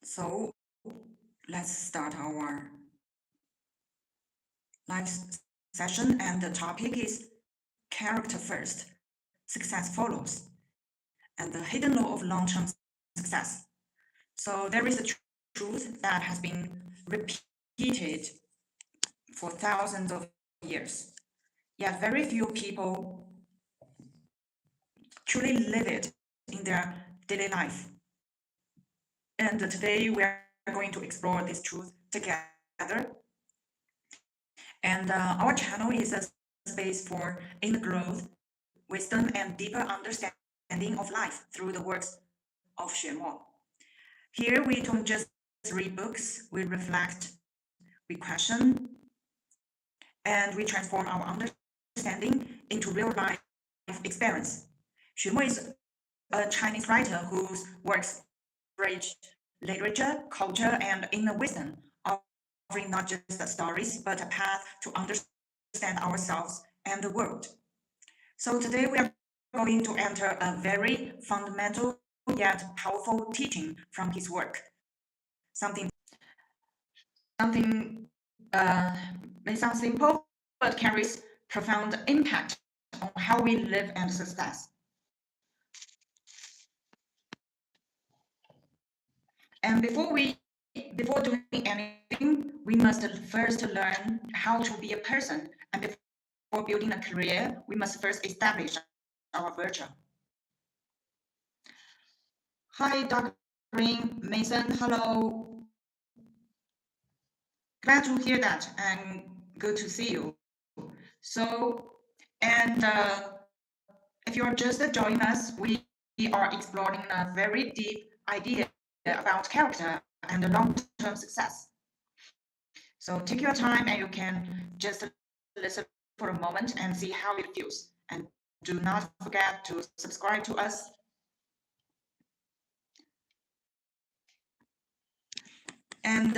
So let's start our live session, and the topic is character first, success follows, and the hidden law of long-term success. So there is a truth that has been repeated for thousands of years, yet very few people truly live it in their daily life. And today we are going to explore this truth together. And our channel is a space for inner growth, wisdom, and deeper understanding of life through the works of Xuemo. Here we don't just read books, we reflect, we question, and we transform our understanding into real life experience. Xuemo is a Chinese writer whose works bridge literature, culture, and inner wisdom, offering not just the stories, but a path to understand ourselves and the world. So today we are going to enter a very fundamental yet powerful teaching from his work. Something may sound simple, but carries profound impact on how we live and success. And before doing anything, we must first learn how to be a person. And before building a career, we must first establish our virtue. Hi, Dr. Green, Mason, hello. Glad to hear that and good to see you. So, and if you're just joining us, we are exploring a very deep idea about character and long-term success. So take your time and you can just listen for a moment and see how it feels. And do not forget to subscribe to us. And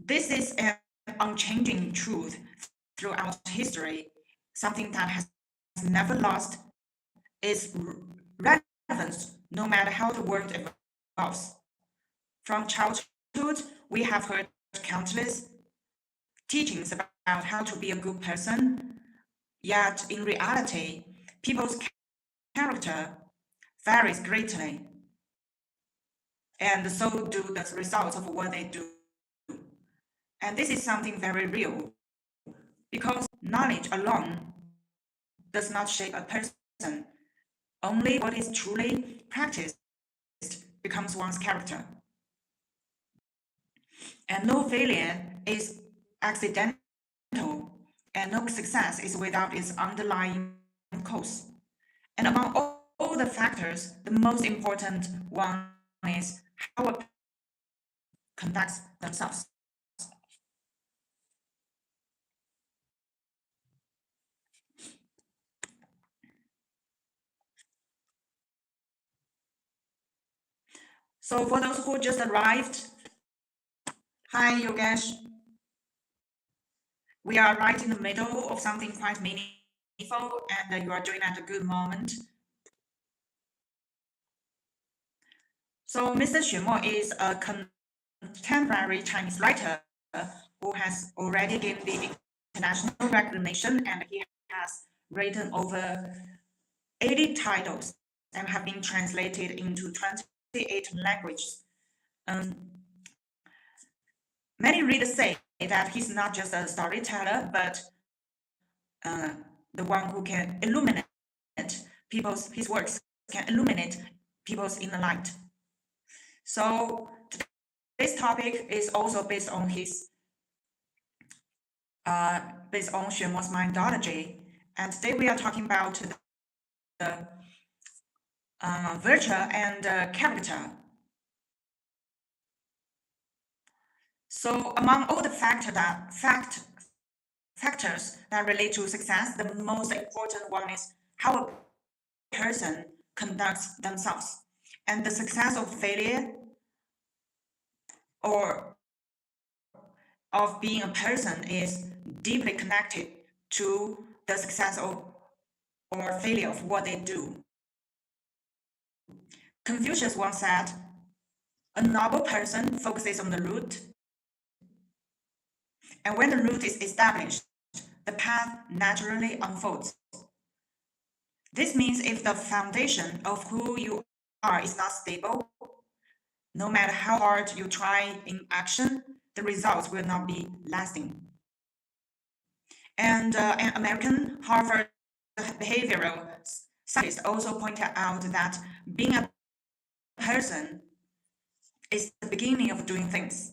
this is an unchanging truth throughout history, something that has never lost its relevance, no matter how the world evolves. From childhood, we have heard countless teachings about how to be a good person, yet in reality, people's character varies greatly, and so do the results of what they do. And this is something very real, because knowledge alone does not shape a person. Only what is truly practiced becomes one's character. And no failure is accidental, and no success is without its underlying cause. And among all the factors, the most important one is how a person conducts themselves. So for those who just arrived, hi Yogesh. We are right in the middle of something quite meaningful, and you are doing at a good moment. So Mr. Xuemo is a contemporary Chinese writer who has already gained the international recognition, and he has written over 80 titles and have been translated into 28 languages. Many readers say that he's not just a storyteller, but the one who can illuminate his works can illuminate people's inner light. So this topic is also based on Xuemo's methodology, and today we are talking about the virtue and character. So among all the factors that relate to success, the most important one is how a person conducts themselves. And the success or failure or of being a person is deeply connected to the success or failure of what they do. Confucius once said, A noble person focuses on the root, and when the root is established, the path naturally unfolds. This means if the foundation of who you are is not stable, no matter how hard you try in action, the results will not be lasting. And an American Harvard behavioral scientist also pointed out that being a person is the beginning of doing things.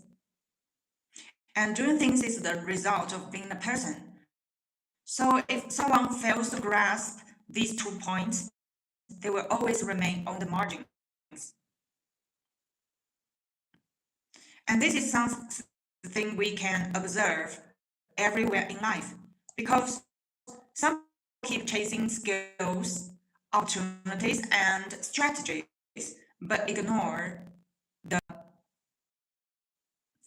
And doing things is the result of being a person. So if someone fails to grasp these 2 points, they will always remain on the margins. And this is something we can observe everywhere in life because some keep chasing skills, opportunities, and strategies, but ignore the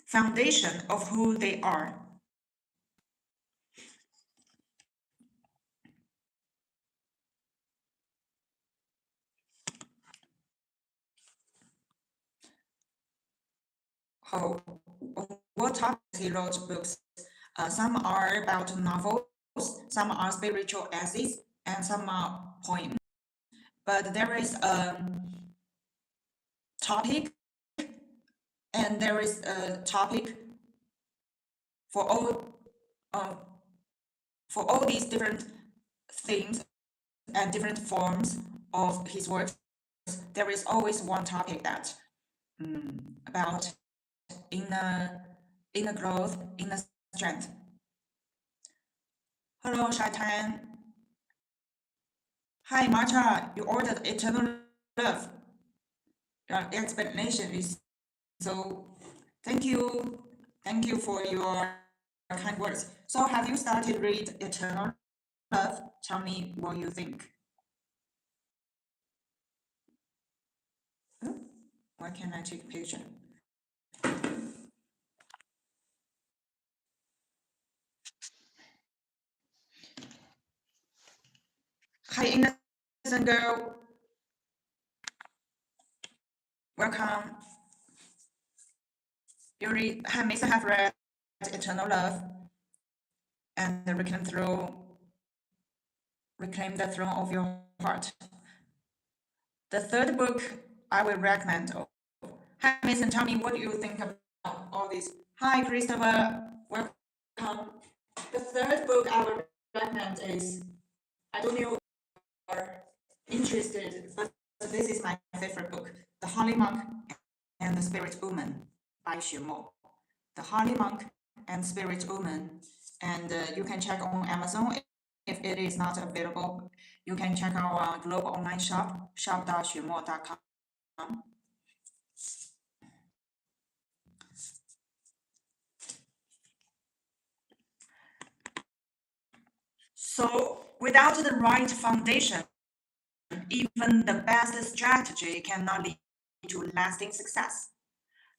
foundation of who they are. How, what topics he wrote books? Some are about novels, some are spiritual essays, and some are poems. But there is a topic, and there is a topic for uh, all these different themes and different forms of his works. There is always one topic that about inner growth, inner strength. Hello, Shaitan. Hi, Marta. You ordered eternal love. Your explanation is so. Thank you. Thank you for your kind words. So, have you started read Eternal Love? Tell me what you think. Oh, why can't I take a picture? Hi, innocent girl. Welcome. You read, Mason have read Eternal Love and reclaim the throne of your heart. The third book I will recommend. Hi, Mason, tell me what do you think about all this? Hi, Christopher. Welcome. The third book I will recommend is, I don't know if you are interested, but this is my favorite book, The Holy Monk and the Spirit Woman by Xuemo. The Holy Monk and Spirit Woman. And you can check on Amazon. If it is not available, you can check our global online shop, shop.xuemo.com. So, without the right foundation, even the best strategy cannot lead to lasting success.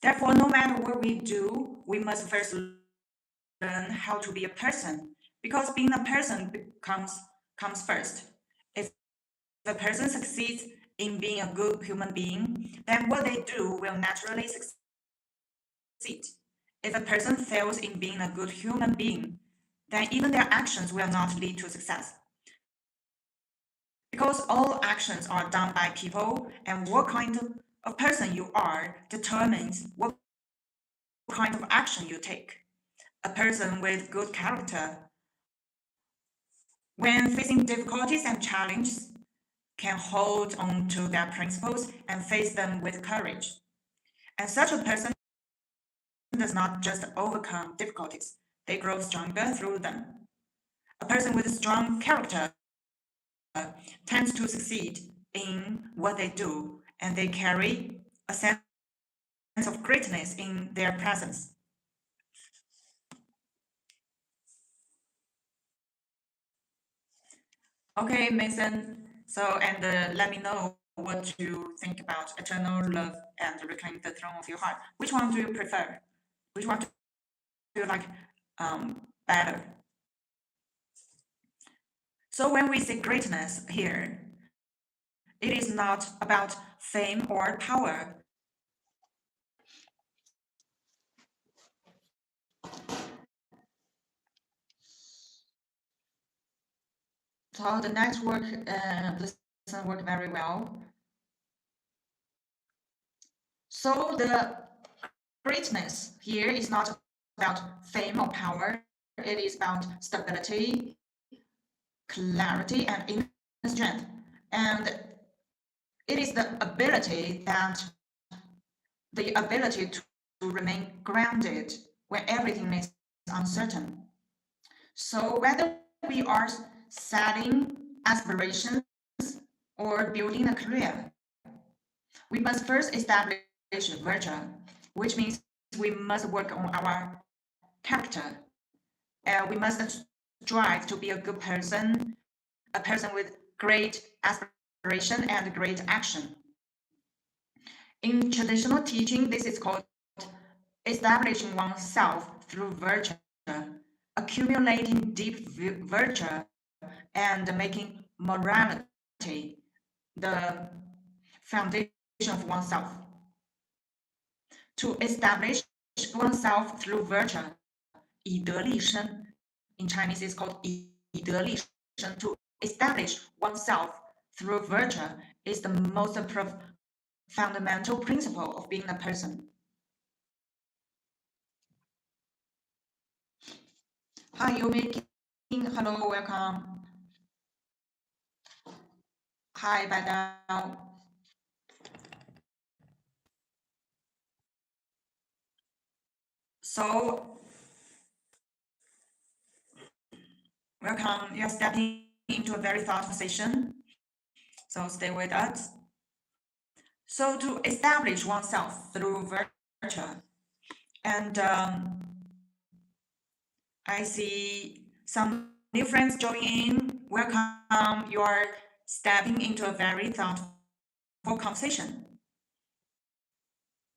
Therefore, no matter what we do, we must first learn how to be a person, because being a person comes first. If a person succeeds in being a good human being, then what they do will naturally succeed. If a person fails in being a good human being, then even their actions will not lead to success. Because all actions are done by people, and what kind of person you are determines what kind of action you take. A person with good character, when facing difficulties and challenges, can hold on to their principles and face them with courage. And such a person does not just overcome difficulties, they grow stronger through them. A person with a strong character tends to succeed in what they do, and they carry a sense of greatness in their presence. Okay, Mason. So, and let me know what you think about eternal love and reclaim the throne of your heart. Which one do you prefer? Which one do you like better? So, when we say greatness here, it is not about fame or power. So the network doesn't work very well. So the greatness here is not about fame or power. It is about stability, clarity, and inner strength. And it is the ability to remain grounded when everything is uncertain. So whether we are setting aspirations or building a career, we must first establish virtue, which means we must work on our character. We must strive to be a good person, a person with great aspiration and great action. In traditional teaching, this is called establishing oneself through virtue, accumulating deep virtue, and making morality the foundation of oneself. To establish oneself through virtue, 以德立身, in Chinese is called 以德立身. To establish oneself through virtue is the most fundamental principle of being a person. Hi, Yumi. Hello, welcome. Hi, Badao. So, welcome. You're stepping into a very thoughtful session. So, stay with us. So, to establish oneself through virtue, and I see some new friends joining in. Welcome. You are stepping into a very thoughtful conversation.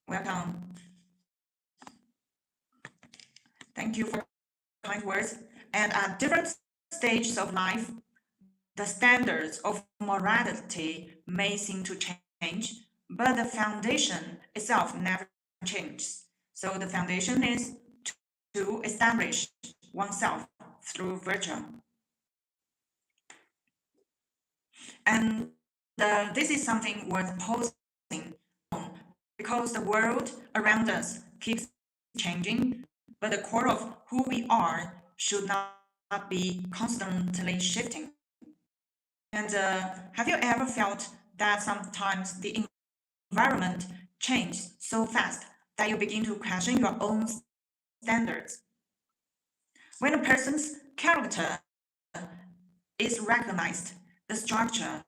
Welcome. Thank you for kind words. And at different stages of life, the standards of morality may seem to change, but the foundation itself never changes. So the foundation is to establish oneself through virtue. And this is something worth pausing on because the world around us keeps changing, but the core of who we are should not be constantly shifting. And have you ever felt that sometimes the environment changes so fast that you begin to question your own standards? When a person's character is recognized, the structure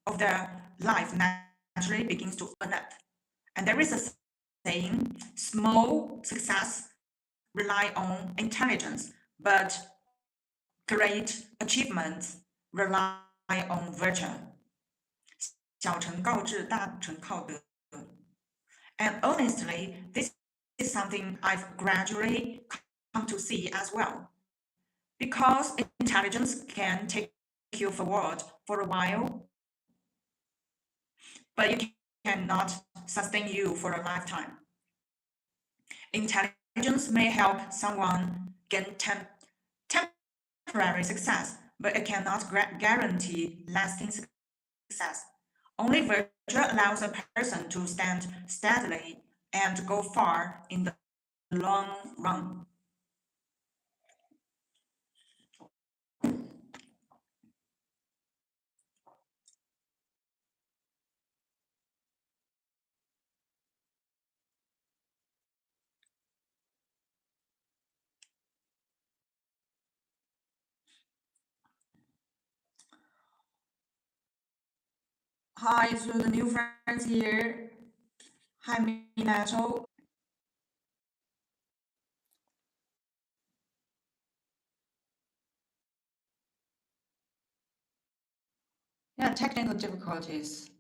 of their life naturally begins to open up. And there is a saying, small success rely on intelligence, but great achievements rely on virtue. 小成告智，大成靠德. And honestly, this is something I've gradually come to see as well. Because intelligence can take you forward for a while, but it cannot sustain you for a lifetime. Intelligence may help someone get temporary success, but it cannot guarantee lasting success. Only virtue allows a person to stand steadily and go far in the long run. Hi to the new friends here. Hi, Minato. Yeah, technical difficulties.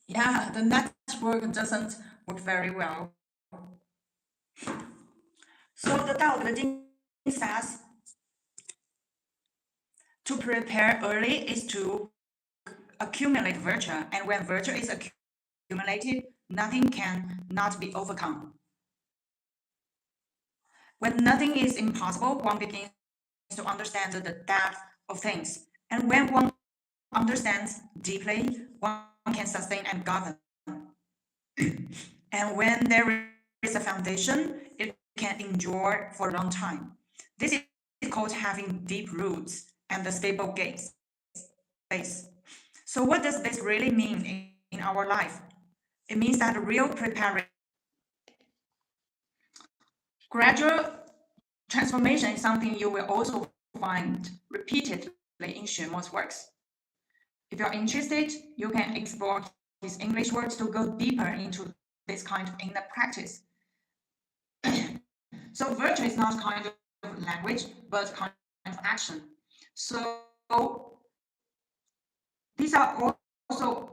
Yeah, the patchwork doesn't work very well. So the Tao Te Ching says to prepare early is to accumulate virtue, and when virtue is accumulated, nothing can not be overcome. When nothing is impossible, one begins to understand the depth of things. And when one understands deeply, one can sustain and govern. And when there is a foundation, it can endure for a long time. This is called having deep roots and a stable base. So what does this really mean in our life? It means that real preparation, gradual transformation is something you will also find repeatedly in Xuemo's works. If you're interested, you can explore his English works to go deeper into this kind of inner practice. So virtue is not kind of language, but kind of action. So these are also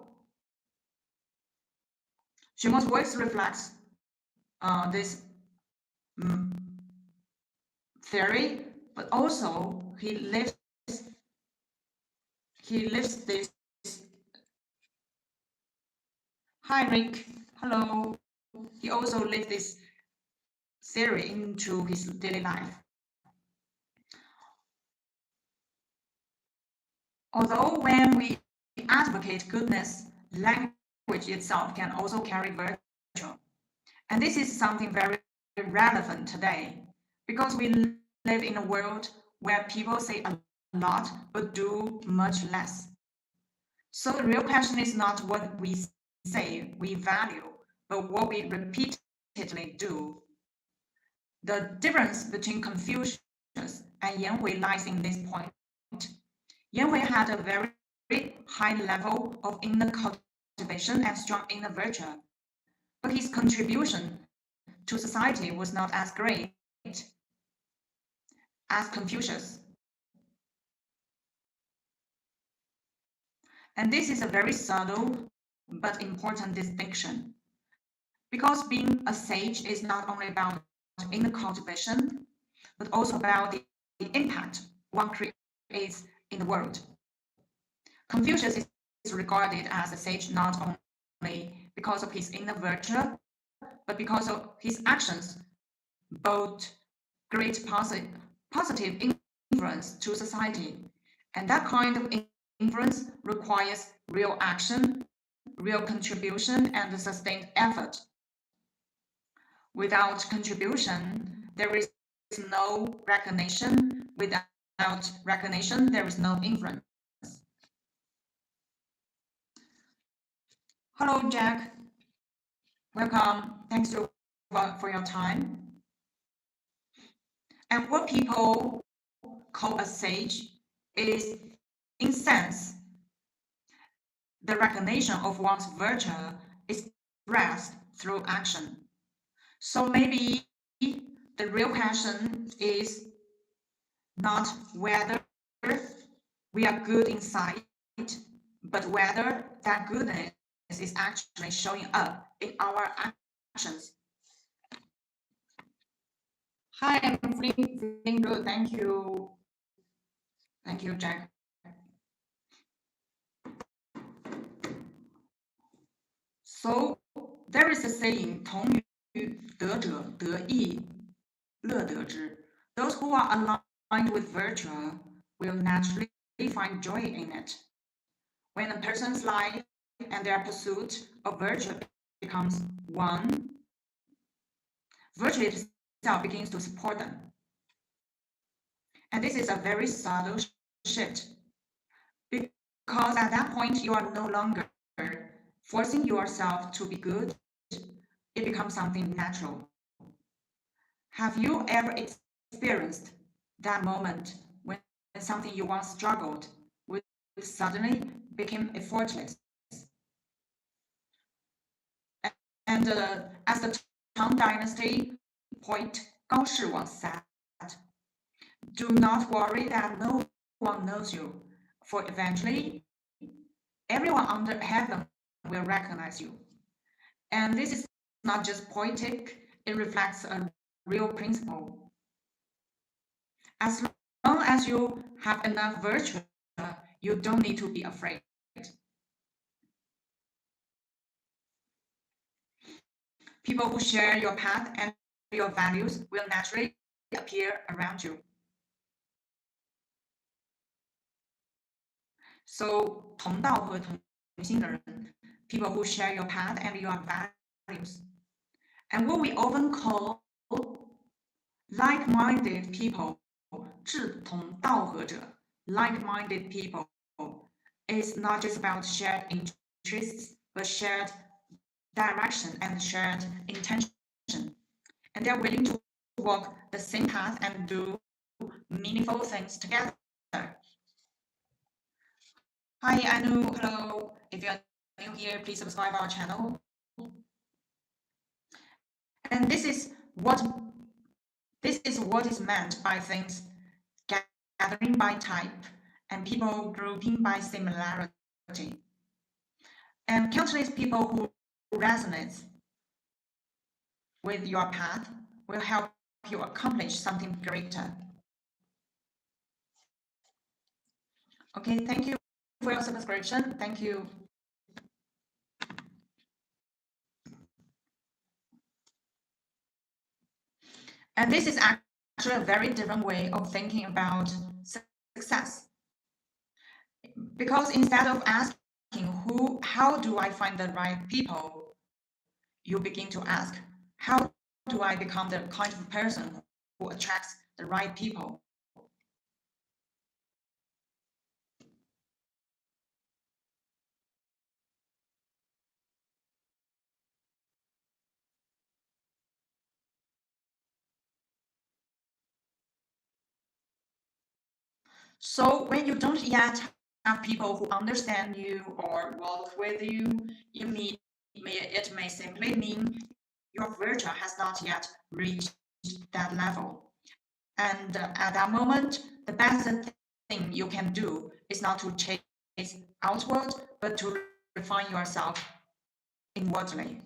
Xuemo's works reflects this theory, but also he lives this. Hi Rick, hello. He also lives this theory into his daily life. Although when we advocate goodness, language itself can also carry virtue. And this is something very relevant today because we live in a world where people say a lot but do much less. So the real question is not what we say we value, but what we repeatedly do. The difference between Confucius and Yan Hui lies in this point. Yan Hui had a very high level of inner cultivation and strong inner virtue, but his contribution to society was not as great as Confucius. And this is a very subtle but important distinction, because being a sage is not only about inner cultivation, but also about the impact one creates in the world. Confucius is regarded as a sage not only because of his inner virtue, but because of his actions, both great positive influence to society. And that kind of influence requires real action, real contribution, and sustained effort. Without contribution, there is no recognition. Without recognition, there is no influence. Hello, Jack. Welcome. Thanks for your time. And what people call a sage is, in sense, the recognition of one's virtue expressed through action. So maybe the real question is not whether we are good inside, but whether that goodness is actually showing up in our actions. Hi, I'm feeling good. Thank you. Thank you, Jack. So there is a saying, 同于德者得意，乐得之. Those who are aligned with virtue will naturally find joy in it. When a person's life and their pursuit of virtue becomes one, virtue itself begins to support them. And this is a very subtle shift, because at that point you are no longer forcing yourself to be good. It becomes something natural. Have you ever experienced that moment when something you once struggled with suddenly became effortless? And as the Tang Dynasty poet Gao Shi once said, do not worry that no one knows you, for eventually everyone under heaven will recognize you. And this is not just poetic, it reflects a real principle. As long as you have enough virtue, you don't need to be afraid. People who share your path and your values will naturally appear around you. So, 同道和同心的人 people who share your path and your values. And what we often call like-minded people, 志同道合者 like-minded people, is not just about shared interests, but shared direction and shared intention. And they're willing to walk the same path and do meaningful things together. Hi, Anu. Hello. If you're new here, please subscribe our channel. And this is what is meant by things gathering by type and people grouping by similarity. And countless people who resonate with your path will help you accomplish something greater. Okay, thank you for your subscription. Thank you. And this is actually a very different way of thinking about success. Because instead of asking how do I find the right people, you begin to ask, how do I become the kind of person who attracts the right people? So when you don't yet have people who understand you or walk with you, it may simply mean your virtue has not yet reached that level. And at that moment, the best thing you can do is not to chase outward, but to refine yourself inwardly.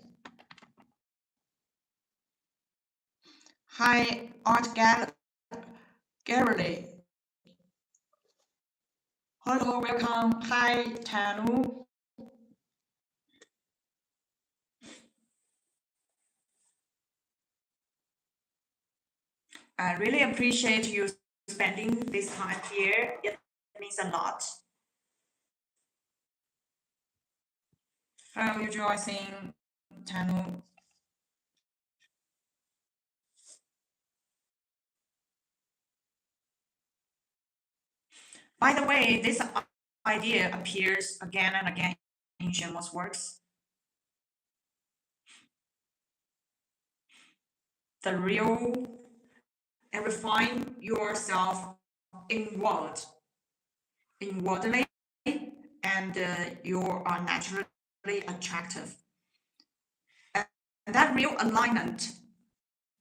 Hi, Art Gallery. Hello, welcome. Hi, Tanu. I really appreciate you spending this time here. It means a lot. Hello, you joining, Tanu. By the way, this idea appears again and again in Xuemo's works. The real and refine yourself inwardly, and you are naturally attractive. And that real alignment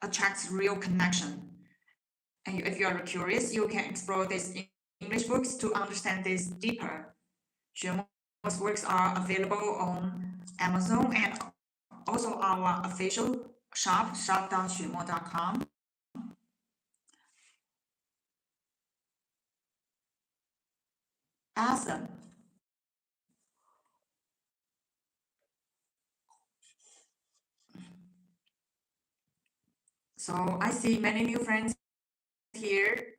attracts real connection. And if you are curious, you can explore these English books to understand this deeper. Xuemo's works are available on Amazon and also our official shop, shop.xuemo.com. Awesome. So I see many new friends here.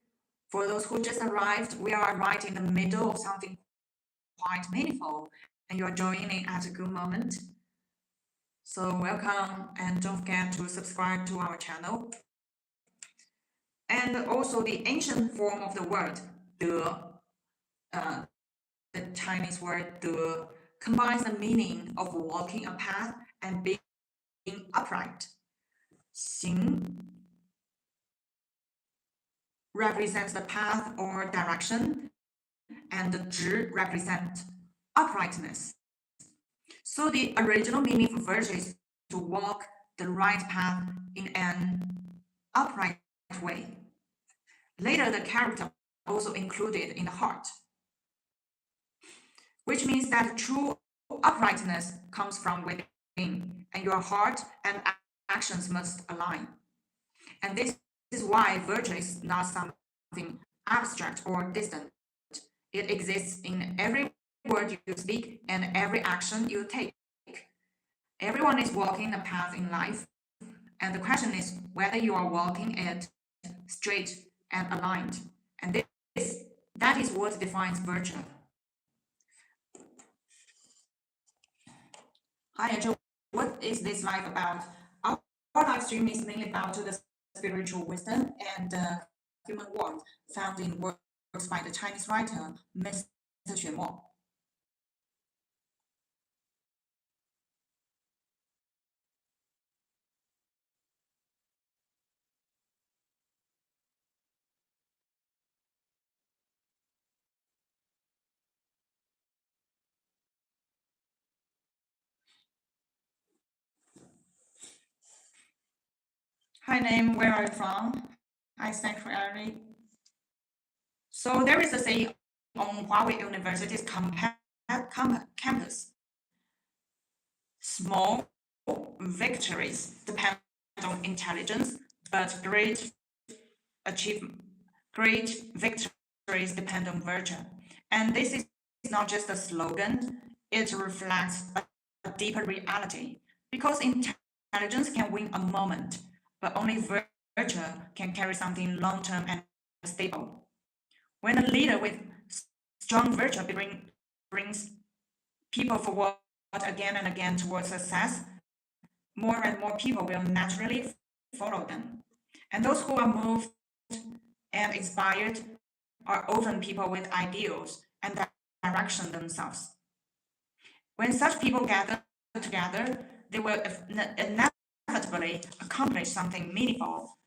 For those who just arrived, we are right in the middle of something quite meaningful, and you're joining at a good moment. So welcome, and don't forget to subscribe to our channel. And also the ancient form of the word, uh, the Chinese word 的, combines the meaning of walking a path and being upright. 行 represents the path or direction, and 直 represents uprightness. So the original meaning for virtue is to walk the right path in an upright way. Later, the character also included in the heart, which means that true uprightness comes from within. and your heart and actions must align. And this is why virtue is not something abstract or distant. It exists in every word you speak and every action you take. Everyone is walking a path in life, and the question is whether you are walking it straight and aligned. And this that is what defines virtue. Hi, Angel. What is this life about? Our live stream is mainly about the spiritual wisdom and human warmth found in works by the Chinese writer Mr. Xuemo. Hi, name. Where are you from? Hi, Sanctuary. So there is a saying on Huawei University's campus. Small victories depend on intelligence, but achievement, great victories depend on virtue. And this is not just a slogan, it reflects a deeper reality. Because intelligence can win a moment, but only virtue can carry something long term and stable. When a leader with strong virtue brings people forward again and again towards success, more and more people will naturally follow them. And those who are moved and inspired are often people with ideals and direction themselves. When such people gather together, they will inevitably accomplish something meaningful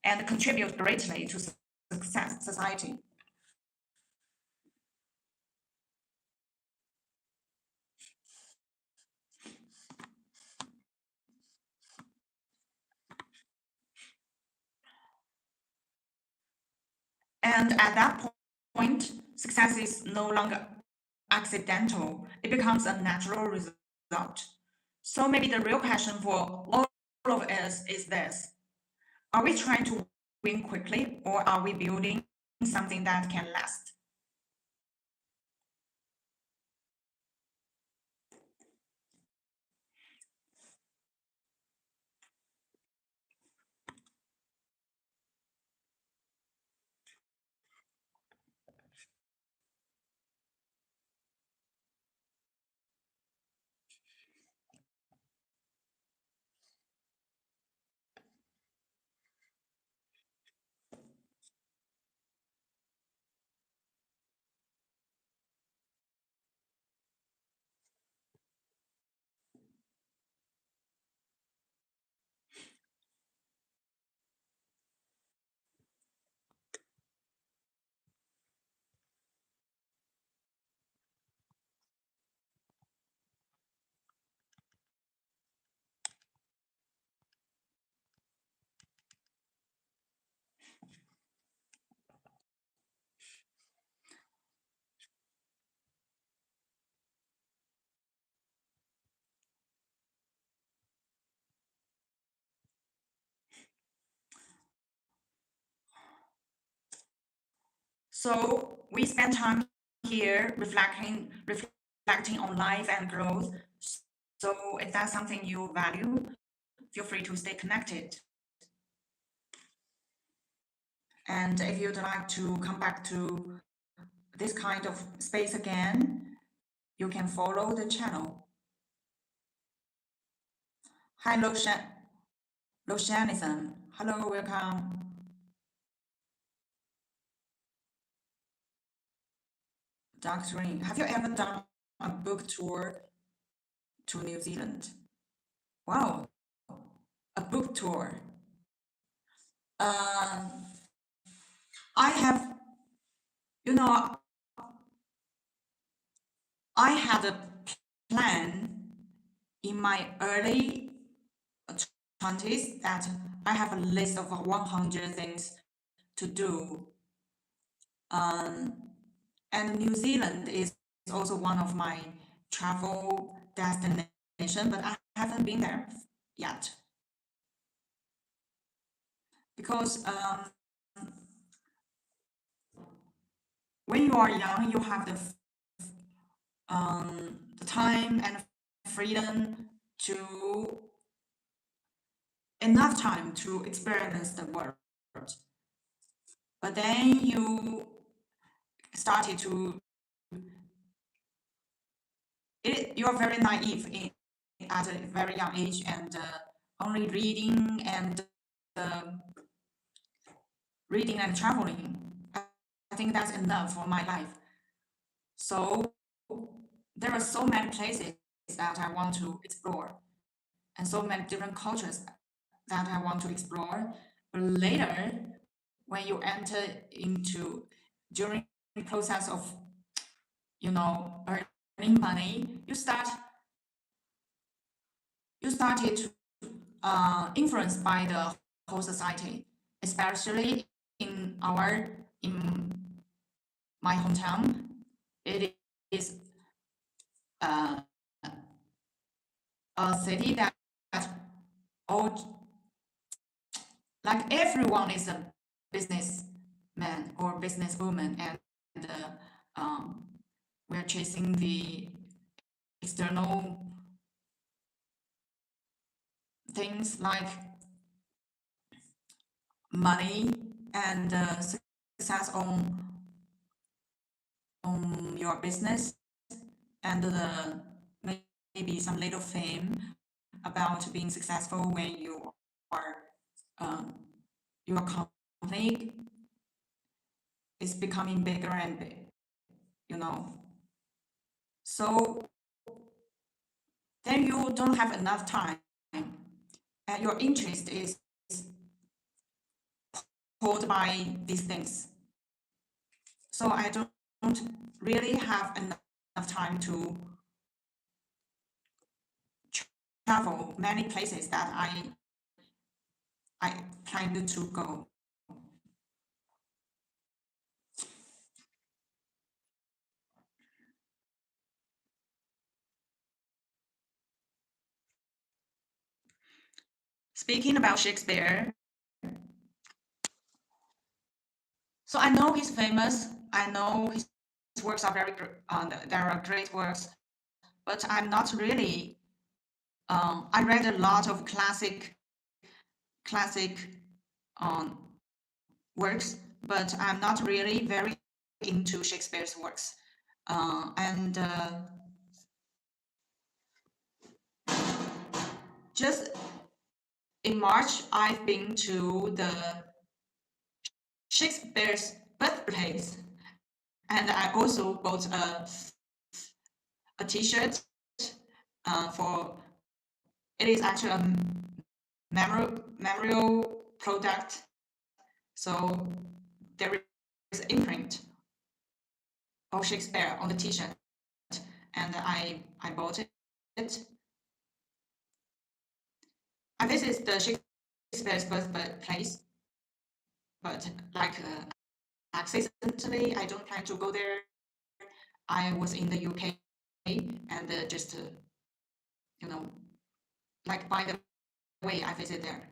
and contribute greatly to success society. And at that point, success is no longer accidental, it becomes a natural result. So maybe the real question for all of us is this: are we trying to win quickly or are we building something that can last? So we spend time here reflecting on life and growth. So if that's something you value, feel free to stay connected. And if you'd like to come back to this kind of space again, you can follow the channel. Hi, Roshanison. Hello, welcome. Doctoring. Have you ever done a book tour to New Zealand? Wow, a book tour. Um, I have, you know, I had a plan in my early 20s that I have a list of 100 things to do. Um, and New Zealand is also one of my travel destination, but I haven't been there yet because when you are young, you have the time and freedom to enough time to experience the world. But then you started to you are very naive at a very young age and only uh, reading and traveling. I think that's enough for my life. So there are so many places that I want to explore and so many different cultures that I want to explore. But later, when you enter into during the process of earning money, you started to influenced by the whole society, especially in my hometown. It is uh, a city that all like everyone is a businessman or businesswoman, and we're chasing the external things like money and success on your business and the maybe some little fame about being successful when are um, your company is becoming bigger and big, you know. So then you don't have enough time, and your interest is pulled by these things. So I don't really have enough time to travel many places that I planned to go. Speaking about Shakespeare, so I know he's famous. I know his works are very there are great works, but I'm not really. I read a lot of classic um, works, but I'm not really very into Shakespeare's works. And just in March, I've been to the Shakespeare's birthplace, and I also bought a T-shirt for it is actually a memorial product. So there is an imprint of Shakespeare on the T-shirt, and I bought it. I visited the Shakespeare's birthplace, but like accidentally, I don't plan to go there. I was in the UK and just you know like by the way I visit there.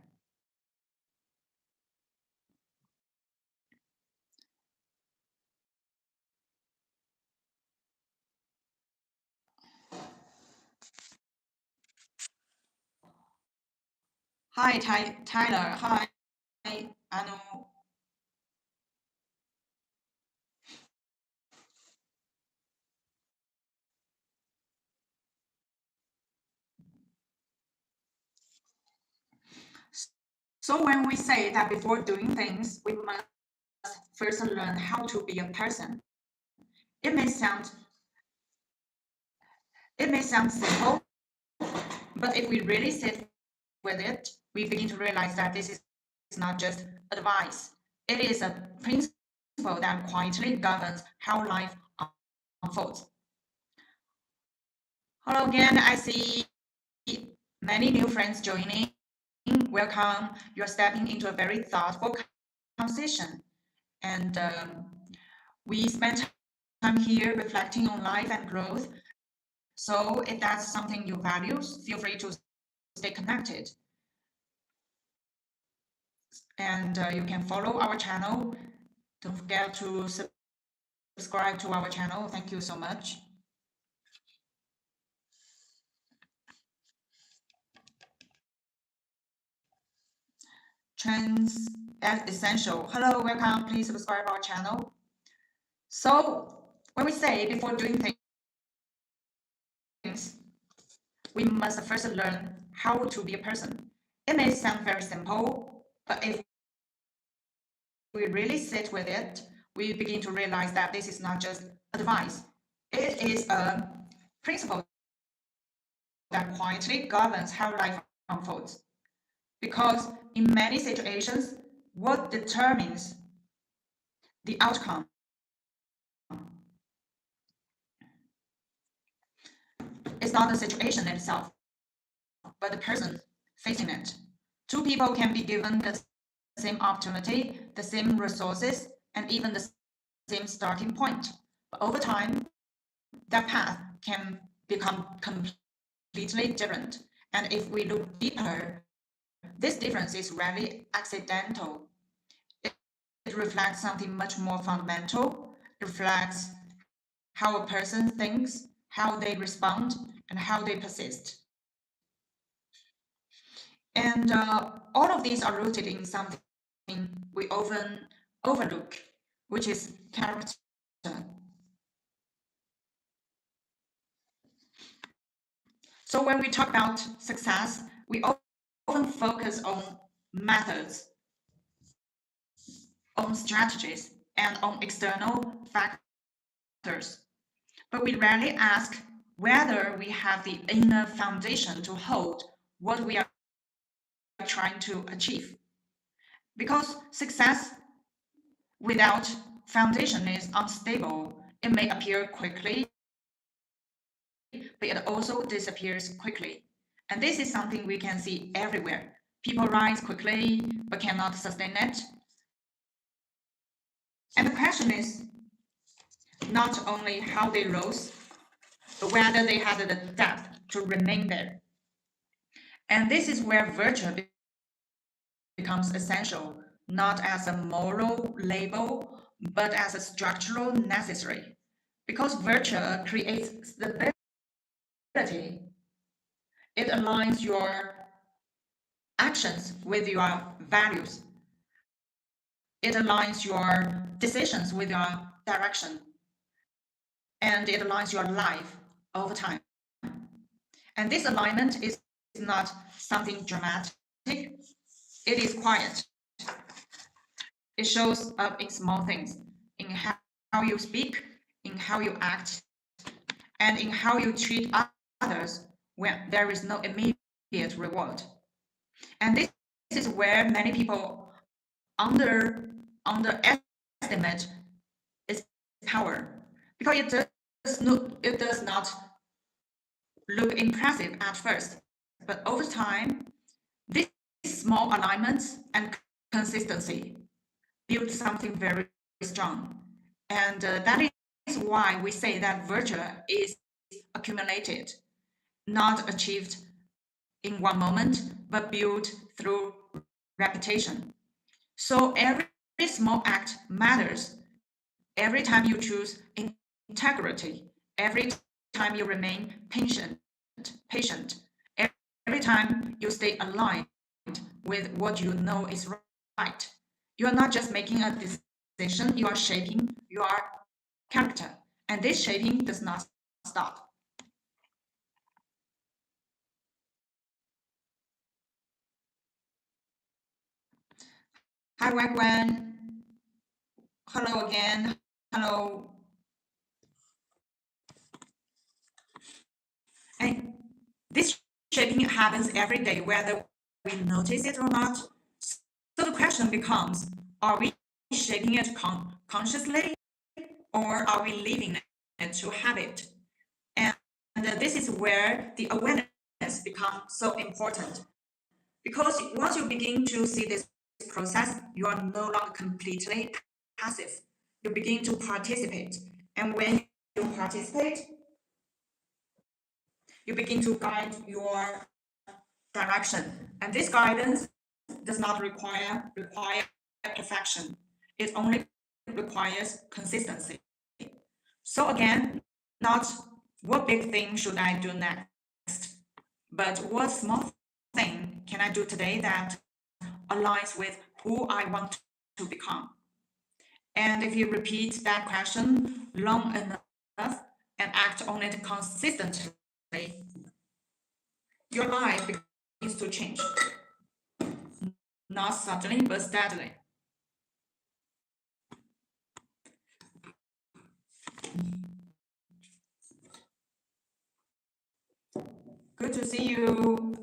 Hi, Tyler. Hi, Anu. So when we say that before doing things, we must first learn how to be a person. It may sound it may sound simple, but if we really sit with it, we begin to realize that this is not just advice. It is a principle that quietly governs how life unfolds. Hello again. I see many new friends joining. Welcome. You're stepping into a very thoughtful conversation. And we spent time here reflecting on life and growth. So if that's something you value, feel free to stay connected. And you can follow our channel. Don't forget to subscribe to our channel. Thank you so much. Trends as essential. Hello, welcome. Please subscribe our channel. So when we say before doing things, we must first learn how to be a person. It may sound very simple, but if we really sit with it, we begin to realize that this is not just advice. It is a principle that quietly governs how life unfolds. Because in many situations, what determines the outcome is not the situation itself, but the person facing it. Two people can be given the same opportunity, the same resources, and even the same starting point. But over time, that path can become completely different. And if we look deeper, this difference is rarely accidental. It reflects something much more fundamental. It reflects how a person thinks, how they respond, and how they persist. And all of these are rooted in something we often overlook, which is character. So when we talk about success, we often focus on methods, on strategies, and on external factors. But we rarely ask whether we have the inner foundation to hold what we are trying to achieve. Because success without foundation is unstable. It may appear quickly, but it also disappears quickly. And this is something we can see everywhere. People rise quickly, but cannot sustain it. And the question is not only how they rose, but whether they had the depth to remain there. And this is where virtue becomes essential, not as a moral label, but as a structural necessary. Because virtue creates stability, it aligns your actions with your values. It aligns your decisions with your direction. And it aligns your life over time. And this alignment is not something dramatic, it is quiet. It shows up in small things, in how you speak, in how you act, and in how you treat others when there is no immediate reward. And this is where many people underestimate its power, because it does not look impressive at first, but over time, these small alignments and consistency build something very strong. And that is why we say that virtue is accumulated, not achieved in one moment, but built through repetition. So every small act matters. Every time you choose integrity, every time you remain patient, every time you stay aligned with what you know is right. You are not just making a decision, you are shaping your character. And this shaping does not stop. Hi, Wagwan. Hello again. Hello. And this shaping happens every day, whether we notice it or not. So the question becomes, are we shaping it consciously, or are we leaving it to habit? And this is where the awareness becomes so important. Because once you begin to see this process, you are no longer completely passive. You begin to participate. And when you participate, you begin to guide your direction. And this guidance does not require perfection. It only requires consistency. So again, not what big thing should I do next, but what small thing can I do today that aligns with who I want to become. And if you repeat that question long enough and act on it consistently, your life begins to change. Not suddenly, but steadily. Good to see you.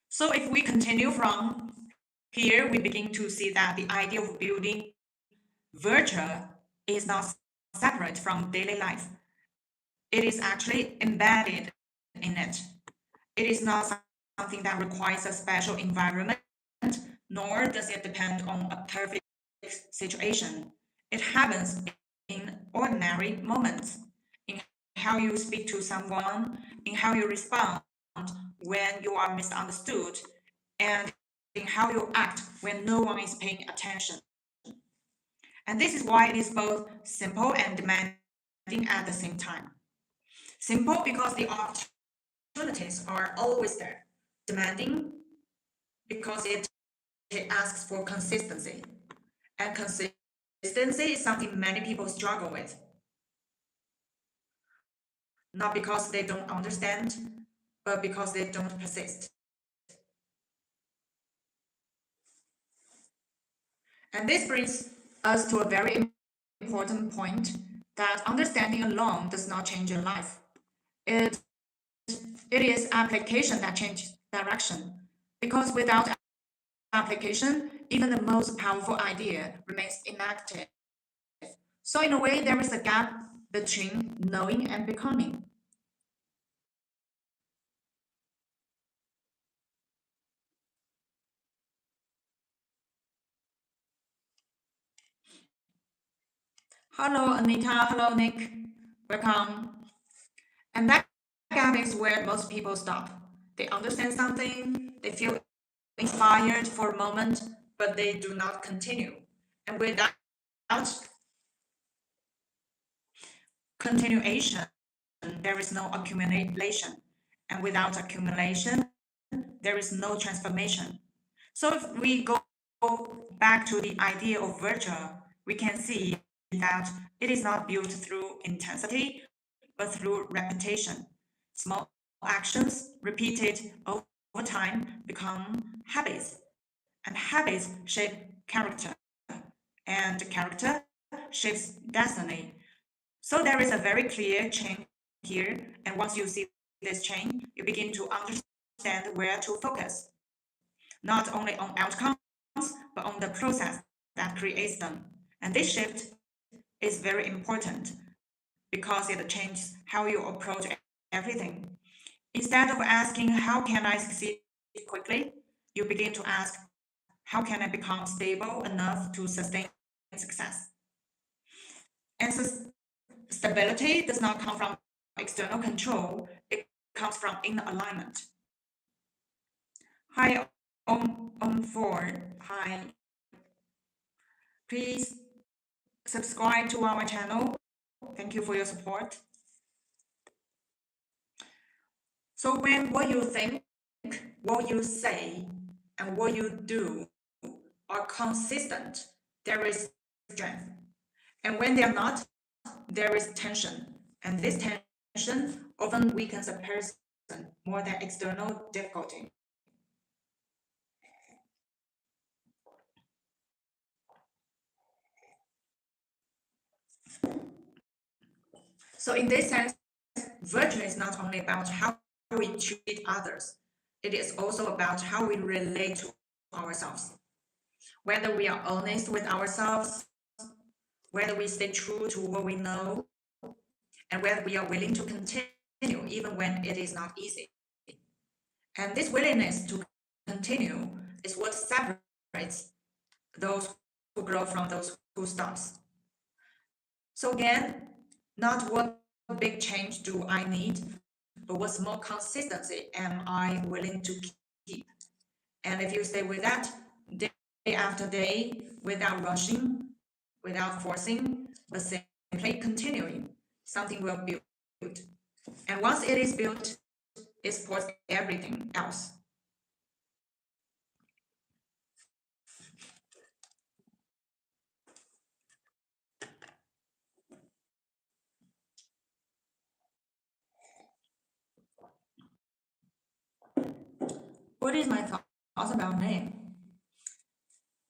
So if we continue from here, we begin to see that the idea of building virtue is not separate from daily life. It is actually embedded in it. It is not something that requires a special environment, nor does it depend on a perfect situation. It happens in ordinary moments, in how you speak to someone, in how you respond when you are misunderstood, and in how you act when no one is paying attention. And this is why it is both simple and demanding at the same time. Simple because the opportunities are always there. Demanding because it asks for consistency. And consistency is something many people struggle with. Not because they don't understand, but because they don't persist. And this brings us to a very important point that understanding alone does not change your life. It, it is application that changes direction. Because without application, even the most powerful idea remains inactive. So, in a way, there is a gap between knowing and becoming. Hello, Anita. Hello, Nick. Welcome. And that gap is where most people stop. They understand something, they feel inspired for a moment, but they do not continue. And without continuation, there is no accumulation. And without accumulation, there is no transformation. So if we go back to the idea of virtue, we can see that it is not built through intensity, but through repetition. Small actions repeated over time become habits, and habits shape character, and character shapes destiny. So there is a very clear chain here, and once you see this chain, you begin to understand where to focus, not only on outcomes, but on the process that creates them. And this shift is very important because it changes how you approach everything. Instead of asking, how can I succeed quickly? You begin to ask, how can I become stable enough to sustain success? And stability does not come from external control, it comes from inner alignment. Hi, on Ford. Hi. Please subscribe to our channel. Thank you for your support. So when what you think, what you say, and what you do are consistent, there is strength. And when they are not, there is tension. And this tension often weakens a person more than external difficulty. So in this sense, virtue is not only about how we treat others, it is also about how we relate to ourselves. Whether we are honest with ourselves, whether we stay true to what we know, and whether we are willing to continue even when it is not easy. And this willingness to continue is what separates those who grow from those who stops. So again, not what big change do I need, but what small consistency am I willing to keep? And if you stay with that day after day, without rushing, without forcing, but simply continuing, something will build. And once it is built, it supports everything else. What is my thoughts about name?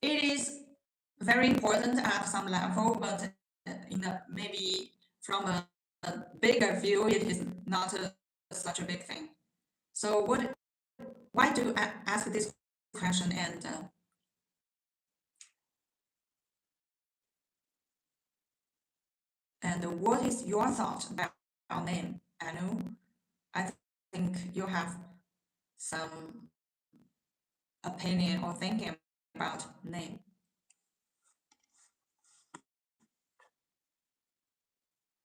It is very important at some level, but in a, maybe from a bigger view, it is not such a big thing. So what? Why do I ask this question? And what is your thought about name, Anu? I think you have some opinion or thinking about name.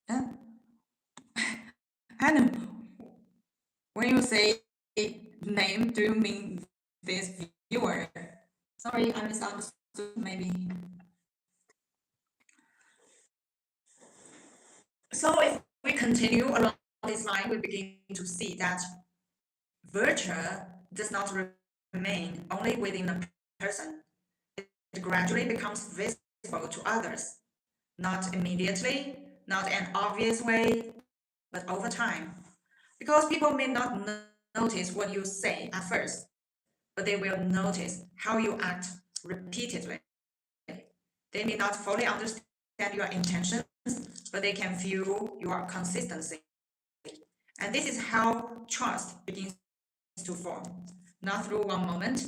Uh, Anu, when you say name, do you mean this viewer? Sorry, I misunderstood maybe. So if we continue along this line, we begin to see that virtue does not remain only within a person. It gradually becomes visible to others, not immediately, not an obvious way, but over time. Because people may not notice what you say at first, but they will notice how you act repeatedly. They may not fully understand your intentions, but they can feel your consistency. And this is how trust begins to form, not through one moment,